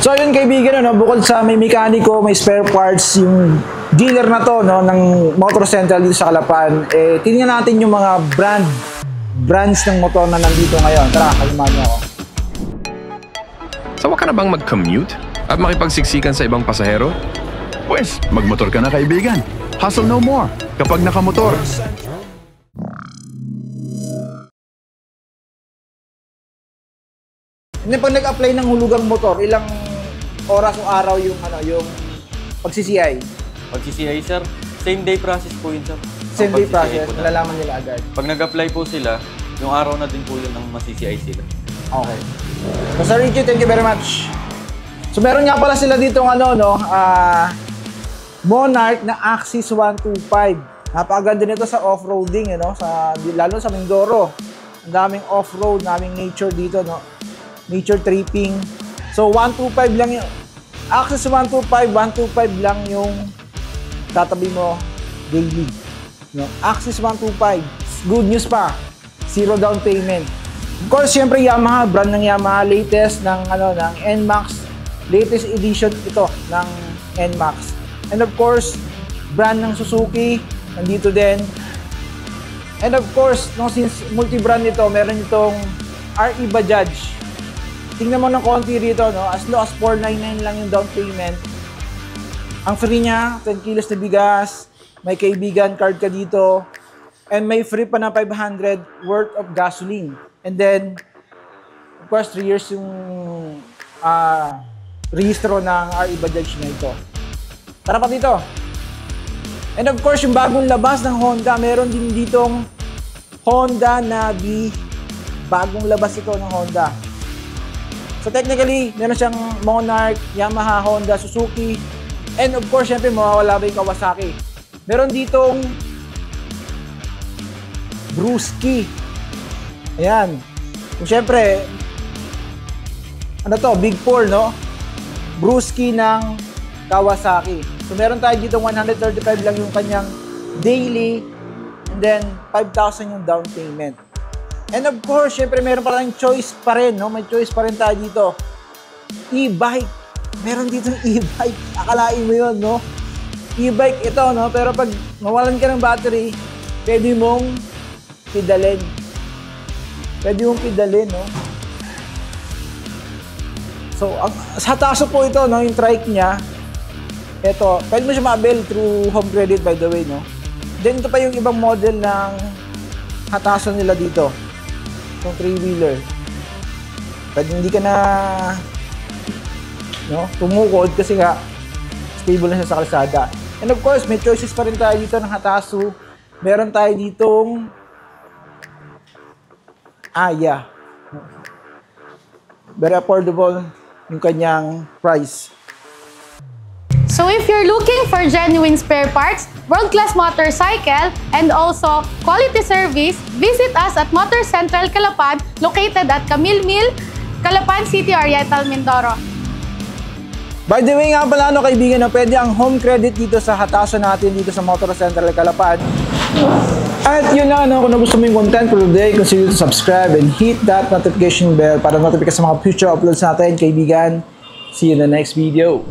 So yun kaibigan, no, bukod sa may mekaniko, may spare parts, yung dealer na to, no, ng Motor Central dito sa Calapan, tingnan natin yung mga brands ng motor na nandito ngayon. Tara, kalimahan niyo ako. Sawa ka na bang mag-commute at makipagsiksikan sa ibang pasahero? Pwes, magmotor ka na kaibigan. Hustle no more kapag nakamotor. Hindi, pag nag-apply ng hulugang motor, ilang oras o araw yung pag-CCI? Pag-CCI, sir, same day process po yun, sir. Same day process, nalalaman nila agad. Pag nag-apply po sila, yung araw na din po yun ng ma-CCI sila. Okay. So, Sir Richie, thank you very much. So, meron nga pala sila dito Monarch na Axis 125. Napakaganda nito sa off-roading, lalo sa Mindoro. Ang daming off-road, daming nature dito, no? Nature tripping. So 125 lang yung Axis 125 lang yung tatabi mo daily. No? Axis 125. Good news pa. Zero down payment. Of course, syempre Yamaha, brand ng Yamaha, latest ng NMAX. Latest edition ito ng NMAX. And of course, brand ng Suzuki nandito din. And of course, since multi-brand ito, meron itong RE Bajaj. Tingnan mo ng konti rito, no? As low as 499 lang yung down payment. Ang free niya, 10 kilos na bigas, may kaibigan card ka dito, and may free pa na 500 worth of gasoline. And then, of course, 3 years yung rehistro ng RE Bajaj na ito. Tara pa dito. And of course, yung bagong labas ng Honda, meron din ditong Honda Navi. Bagong labas ito ng Honda. So technically, meron siyang Monarch, Yamaha, Honda, Suzuki, and of course, syempre, mawawala ba yung Kawasaki. Meron ditong Brewski. Ayan. Kung syempre, Big 4, no? Brewski ng Kawasaki. So meron tayo dito 135 lang yung kanyang daily, and then 5,000 yung down payment. And of course, syempre meron pa tayong choice pa rin, no? May choice pa rin tayo dito. E-bike. Meron dito e-bike. Akalain mo yun, no? E-bike ito, no? Pero pag mawalan ka ng battery, pwede mong pedalin. No? So, sa taso po ito, no? Yung trike niya, ito, pwede mo siya ma-avail through home credit, by the way, no? Then, ito pa yung ibang model ng hatason nila dito. Itong 3-wheeler. Pwede hindi ka na tumukod kasi nga stable na siya sa kalsada. And of course, may choices pa rin tayo dito ng Hatasu. Meron tayo ditong Aya. Very affordable yung kanyang price. So if you're looking for genuine spare parts, world-class motorcycle, and also quality service, visit us at Motor Central Calapan, located at Camille Mill, Calapan City, Oriental, Mindoro. By the way nga pala, kaibigan, pwede ang home credit dito sa hatasan natin dito sa Motor Central Calapan. At yun lang, kung nagustuhan mo yung content for today, consider to subscribe and hit that notification bell para notify ka sa mga future uploads natin, kaibigan. See you in the next video.